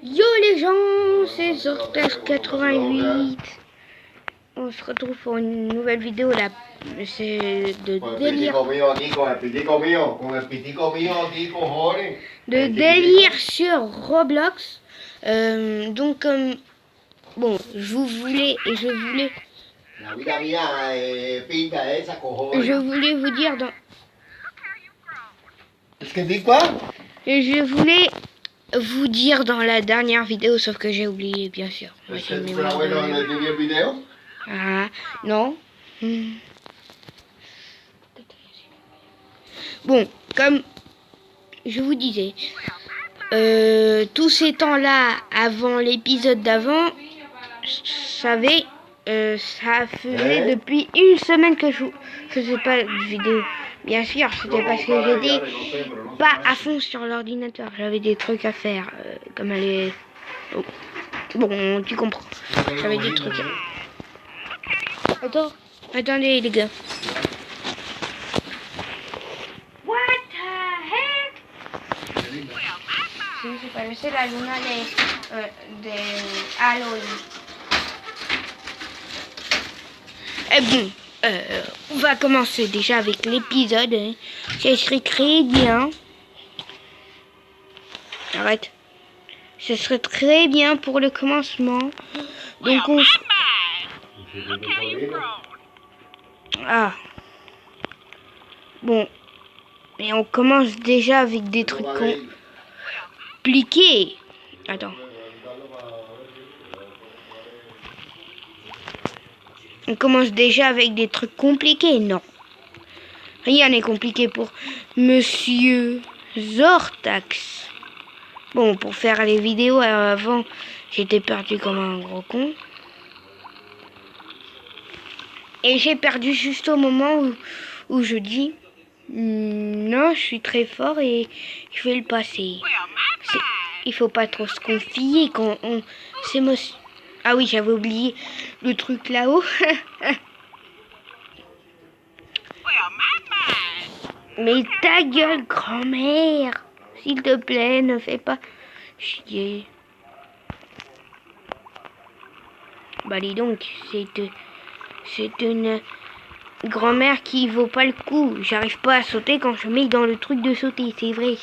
Yo les gens, c'est Zortage88. On se retrouve pour une nouvelle vidéo là. C'est de délire. De délire sur Roblox. Donc comme bon, je voulais vous dire dans. Est-ce que dit quoi? Je voulais vous dire dans la dernière vidéo, sauf que j'ai oublié, bien sûr. Est-ce que tu vas dans la dernière vidéo? Ah, non. Bon, comme je vous disais, tous ces temps-là, avant l'épisode d'avant, ça faisait depuis une semaine que je faisais pas de vidéo. Bien sûr, c'était parce que j'étais pas à fond sur l'ordinateur. J'avais des trucs à faire, comme aller... Oh. Bon, tu comprends. J'avais des trucs à... Attendez les gars. What the heck? Je sais pas, c'est la luna de Halloween. Bon, on va commencer déjà avec l'épisode. Hein. Ce serait très bien. Arrête. Ce serait très bien pour le commencement. Donc on... Ah. Bon. Mais on commence déjà avec des trucs compliqués. Attends. On commence déjà avec des trucs compliqués. Non. Rien n'est compliqué pour Monsieur Zortax. Bon, pour faire les vidéos avant, j'étais perdu comme un gros con. Et j'ai perdu juste au moment où je dis non, je suis très fort et je vais le passer. Il faut pas trop se confier quand on s'émotionne. Ah oui, j'avais oublié le truc là-haut. Mais ta gueule, grand-mère. S'il te plaît, ne fais pas chier. Bah dis donc, c'est une grand-mère qui vaut pas le coup. J'arrive pas à sauter quand je mets dans le truc de sauter. C'est vrai.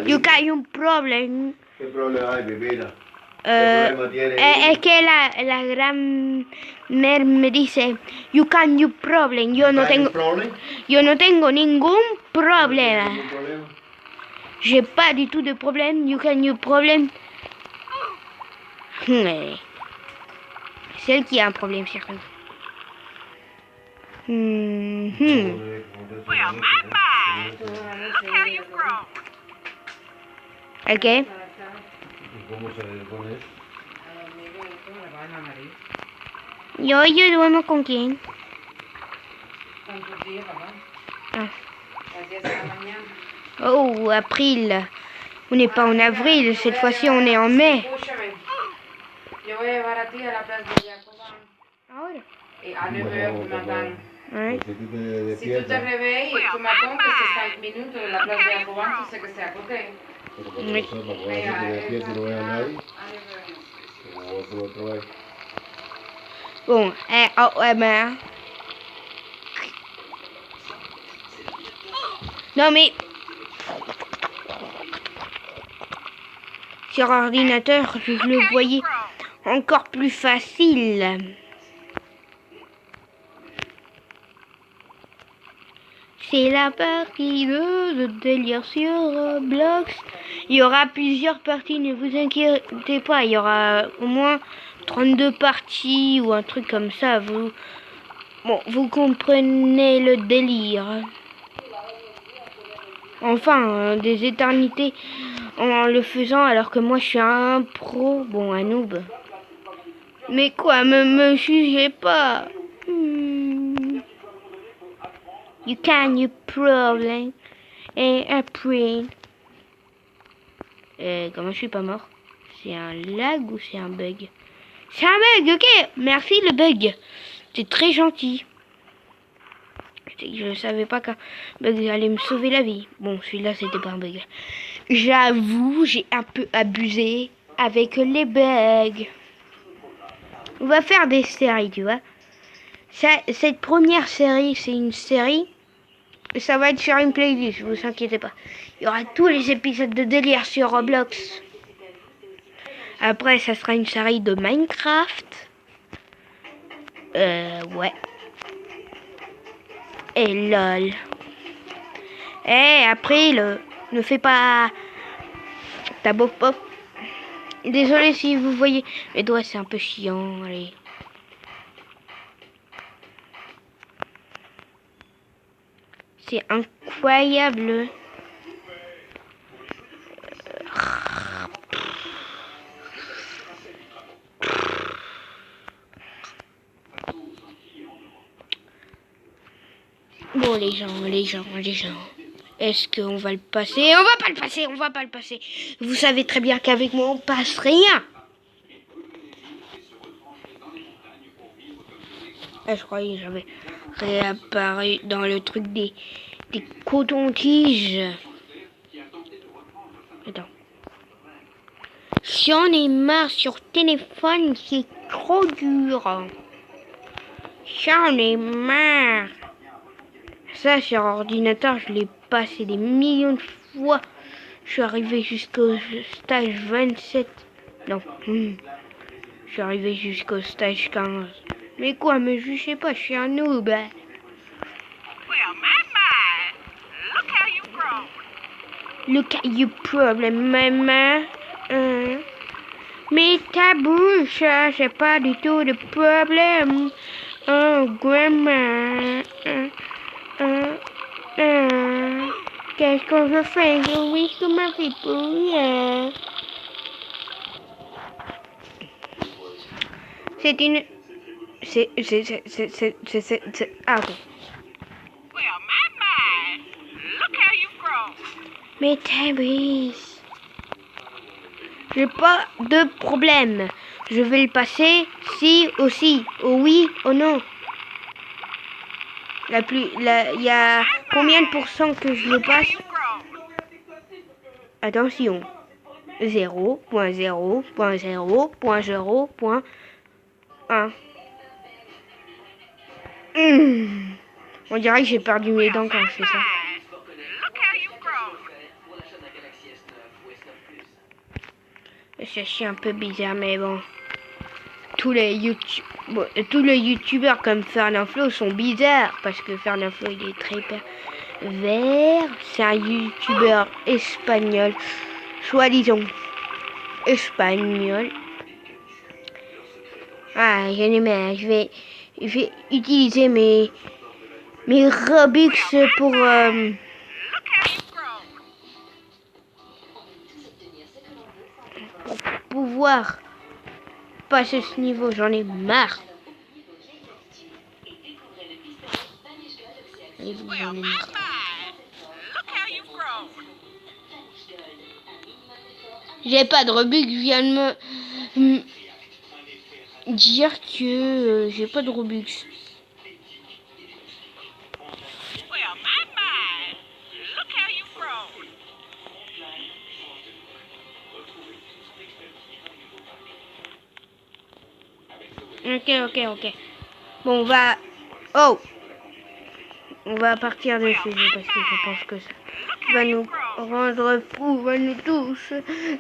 You got un problème. ¿Qué problema hay, mi vida? Es que la gran mère me dice, you can you problem. Yo no tengo ningún problema. J'ai pas du tout de problème. You can you problem. C'est elle qui a un problème, sérieux. Ok. Yo duermo con quién. Ah. Oh, avril. On n'est pas en avril, cette fois-ci on est en mai. Yo voy a llevar a ti a la plaza de Jacobán. Ahora. Y a 9 me dan. Ouais. Si tú te réveilles y tu me comptes, c'est 5 minutes de la place de Jacobán, tu sais que c'est à côté. Oui. Bon, ben... Non mais... Sur ordinateur, je le voyais encore plus facile. C'est la partie de délire sur Roblox. Il y aura plusieurs parties, ne vous inquiétez pas. Il y aura au moins 32 parties ou un truc comme ça. Vous comprenez le délire. Enfin, des éternités en le faisant alors que moi je suis un pro. Bon, un noob. Mais quoi, me jugez pas. You can you problem et après. Comment je suis pas mort? C'est un lag ou c'est un bug? C'est un bug, ok. Merci le bug. C'est très gentil. C'est que je savais pas qu'un bug allait me sauver la vie. Bon, celui-là, c'était pas un bug. J'avoue, j'ai un peu abusé avec les bugs. On va faire des séries, tu vois. Cette première série, c'est une série. Ça va être sur une playlist, vous inquiétez pas. Il y aura tous les épisodes de délire sur Roblox. Après, ça sera une série de Minecraft. Ouais. Et lol. Après, ne fais pas ta pop pop. Désolé si vous voyez mes doigts, c'est un peu chiant. Allez. C'est incroyable. Bon, les gens. Est-ce qu'on va le passer? On va pas le passer. Vous savez très bien qu'avec moi, on passe rien. Je croyais que j'avais réapparu dans le truc des cotons-tiges. Attends. J'en ai marre sur téléphone, c'est trop dur. J'en ai marre. Ça, sur ordinateur, je l'ai passé des millions de fois. Je suis arrivé jusqu'au stage 27. Non. Je suis arrivé jusqu'au stage 15. Mais quoi, me jugez pas, je suis un noob. Look at you problem, maman. Mais ta bouche, c'est pas du tout de problème. Oh, grandma. Qu'est-ce qu'on veut faire? Oui, que ma fille. C'est une... C'est... Ah, ok. Mais Tabriz, j'ai pas de problème. Je vais le passer si aussi, au oui, au non. Il y a combien de pourcents que je le passe? Attention. 0.0.0.0.1. On dirait que j'ai perdu mes dents quand je fais ça. Ça c'est un peu bizarre, mais bon. Tous les youtubeurs comme Fernanfloo sont bizarres parce que Fernanfloo il est très vert. C'est un youtubeur espagnol, soi-disant espagnol. Ah, j'en ai marre. Je vais utiliser mes Robux pour pouvoir passer ce niveau. J'en ai marre. J'ai pas de Robux, je viens de me dire que j'ai pas de Robux. Ok. Bon, on va... Oh! On va partir de ce jeu parce que je pense que ça va nous rendre fous, va nous tous.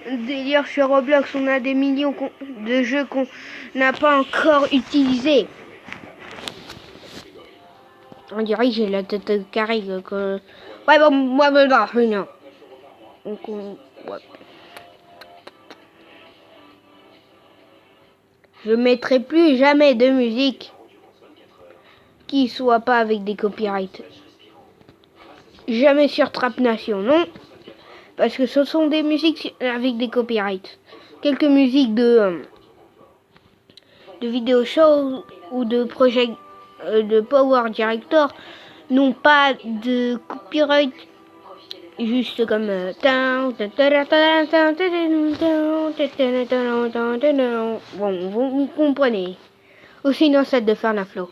Délire sur Roblox, on a des millions de jeux qu'on n'a pas encore utilisés. On dirait que j'ai la tête carrée. Que... Ouais, bon, moi, non. Donc, ouais. Je mettrai plus jamais de musique qui soit pas avec des copyrights. Jamais sur Trap Nation, non. Parce que ce sont des musiques avec des copyrights. Quelques musiques de vidéo show ou de projet de Power Director n'ont pas de copyright. Juste comme bon, vous comprenez. Aussi une enceinte de Fernanfloo.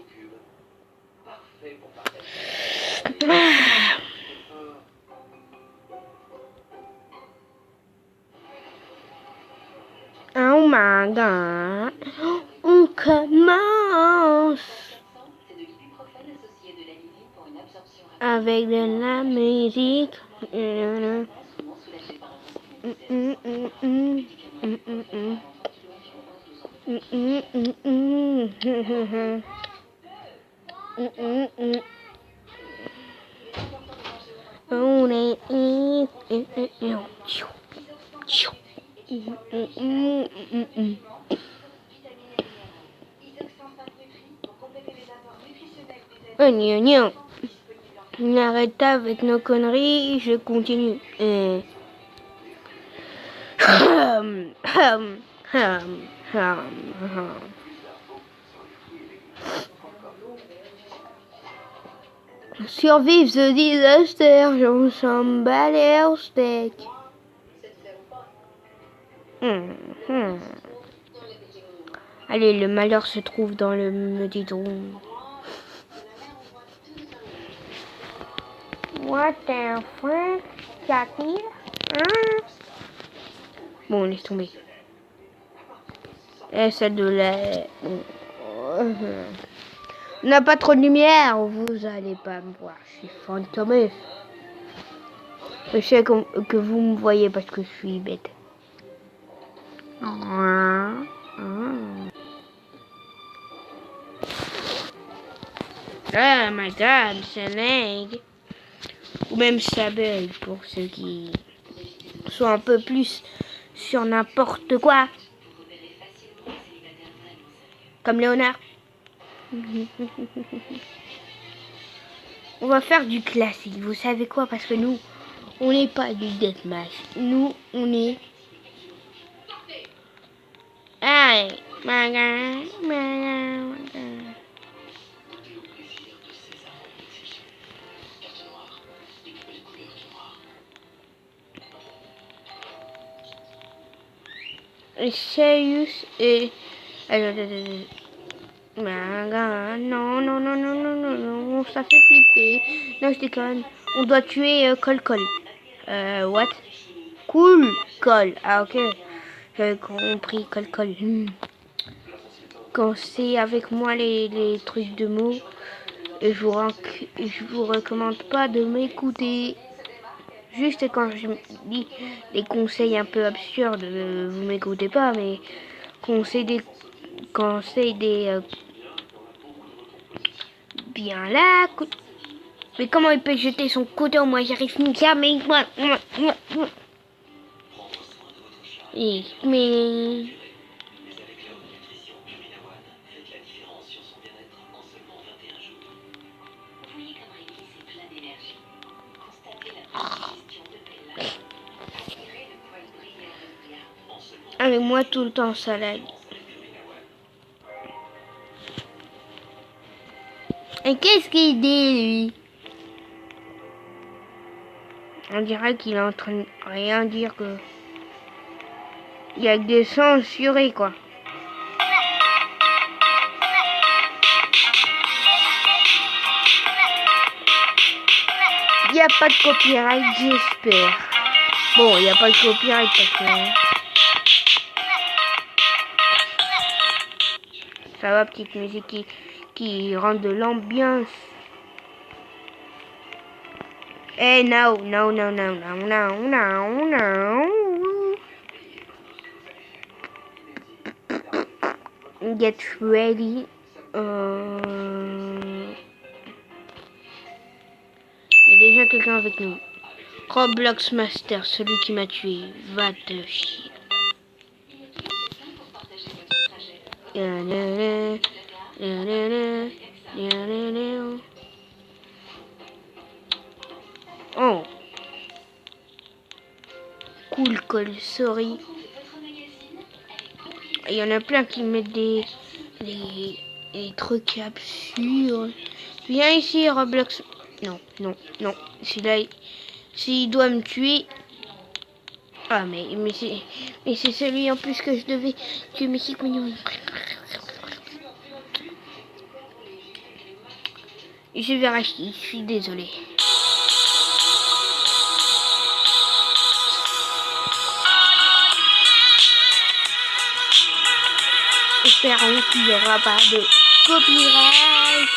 Oh my god. On commence avec de la musique. On est N'arrête pas avec nos conneries, je continue. Survivre ce désastre, j'en sens balai au steak. Allez, le malheur se trouve dans le médidron. What the fuck? 4000? Bon, laisse tomber. Et celle de la... On n'a pas trop de lumière, vous allez pas me voir, je suis fantomé. Je sais que vous me voyez parce que je suis bête. Oh my god, c'est lag. Ou même Sable pour ceux qui sont un peu plus sur n'importe quoi. Comme Léonard. On va faire du classique. Vous savez quoi? Parce que nous, on n'est pas du deathmatch. Nous, on est... Allez, Sérieux et... Non, non, non, non, non, non, non, ça fait flipper. Non, je déconne. On doit tuer Col. What? Cool, Col. Ah, ok. J'avais compris, Col. Quand c'est avec moi les trucs de mots, et je vous recommande pas de m'écouter. Juste quand je dis des conseils un peu absurdes, vous m'écoutez pas, mais quand c'est des bien là. Mais comment il peut jeter son couteau? Moi, j'arrive jamais. Mais... Avec moi tout le temps salade. Et qu'est-ce qu'il dit lui? On dirait qu'il est en train de rien dire que... Il y a que des censurés quoi. Il n'y a pas de copyright, j'espère. Bon, il n'y a pas de copyright parce que... Ça va, petite musique qui rend de l'ambiance. Eh, no. Get ready. Il y a déjà quelqu'un avec nous. Roblox Master, celui qui m'a tué. Va te chier. Oh. Cool call, sorry. Il y en a plein qui mettent des trucs absurdes. Viens ici, Roblox. Non. Celui-là, s'il doit me tuer... Ah, mais c'est celui en plus que je devais tuer, mais c'est mignon. Je vais racheter, je suis désolé. Espérons qu'il n'y aura pas de copyright.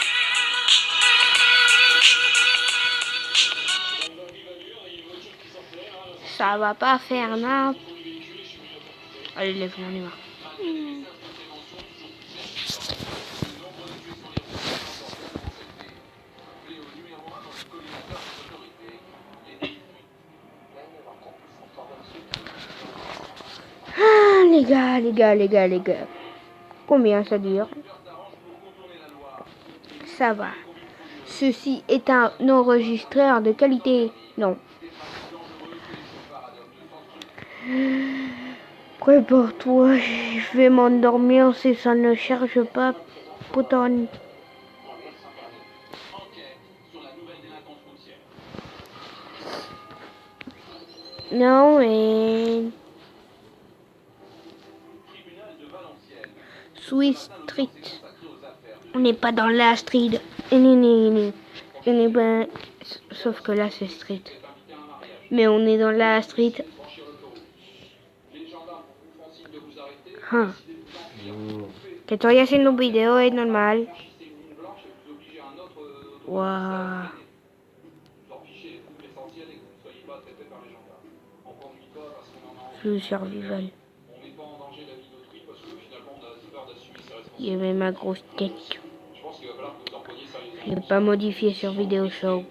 Ça va pas faire n'importe. Allez, lève-moi, on y va. Ah, les gars. Combien ça dure? Ça va. Ceci est un enregistreur de qualité. Non. Prépare-toi, je vais m'endormir si ça ne charge pas. Putain. Non, mais... Swiss Street. On n'est pas dans la street. On n'est pas... Sauf que là, c'est street. Mais on est dans la street. Que estoy haciendo un video es normal. Wow. Le survival. Il y avait ma grosse tête. Je l'ai pas modifié sur Video Show.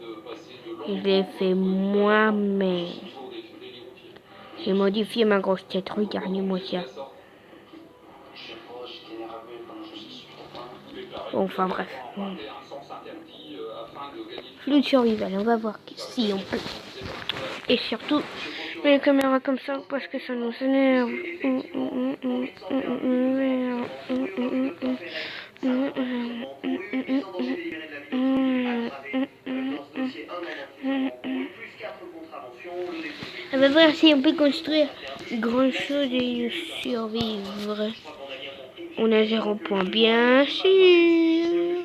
Je l'ai fait moi-même. J'ai modifié ma grosse tête. Regardez-moi ça. Bon, enfin bref. Flux de survival. On va voir si on peut. Et surtout, je mets la caméra comme ça parce que ça nous énerve. On va voir si on peut construire grand chose et survivre. On a 0 point, bien sûr.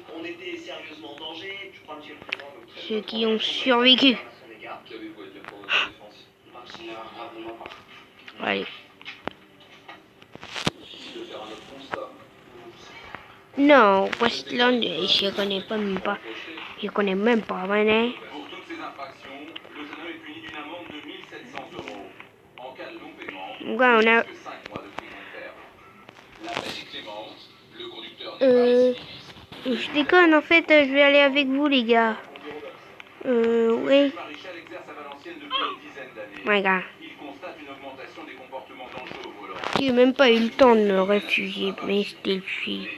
Ceux qui ont survécu. Allez. Non, Westland, je connais pas même pas. Je connais même pas, voilà. Pour toutes ces infractions, le jeune homme est puni d'une amende de 1 700 €. En cas de non-paiement, Ouais, on a... que 5 mois de prison ferme. La peine est clémente, le conducteur n'est pas récidiviste. Je déconne, en fait, je vais aller avec vous, les gars. Oui. Maréchal exerce à Valenciennes depuis une dizaine d'années. Ouais, gars. Il constate une augmentation des comportements dangereux au volant. J'ai même pas eu le temps de me réfugier, mais c'était le fil.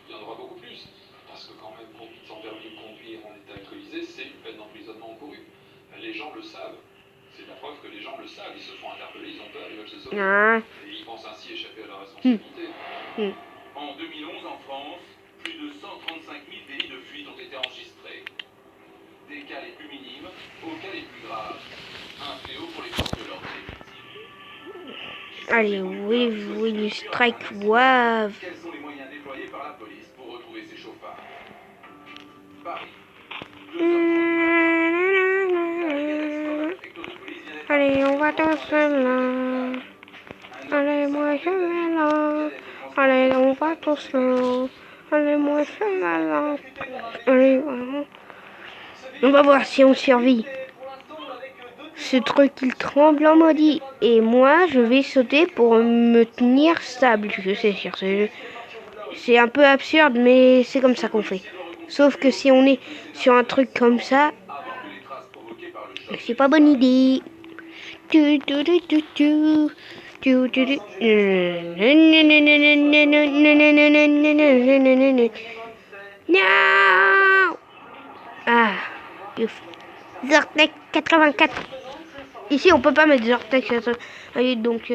Il y en aura beaucoup plus, parce que quand même, conduite sans permis de conduire en état alcoolisé, c'est une peine d'emprisonnement encourue. Les gens le savent. C'est la preuve que les gens le savent. Ils se font interpeller, ils ont peur, ils veulent se sauver. Ah. Et ils pensent ainsi échapper à leur responsabilité. Hmm. En 2011, en France, plus de 135 000 délits de fuite ont été enregistrés. Des cas les plus minimes aux cas les plus graves. Un fléau pour les forces de l'ordre et les victimes. Allez, oui, strike wave. Quels sont les moyens déployés par la police pour retrouver ces chauffards? Paris. Allez, on va danser là. Allez, moi je vais là. Allez, on va tous là. Allez, moi je vais là. Allez, voilà. On va voir si on survit. Ce truc il tremble en maudit. Et moi je vais sauter pour me tenir stable. Je sais sur ce jeu. C'est un peu absurde mais c'est comme ça qu'on fait. Sauf que si on est sur un truc comme ça, c'est pas bonne idée. Non. Ah, Zortec 84. Ici, on peut pas mettre Zortec. Allez, donc,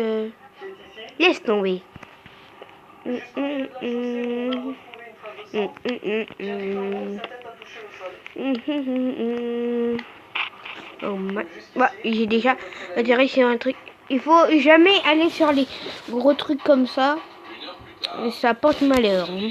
laisse tomber. Oh, bah, j'ai déjà atterri sur un truc. Il faut jamais aller sur les gros trucs comme ça. Ça porte malheur. Hein.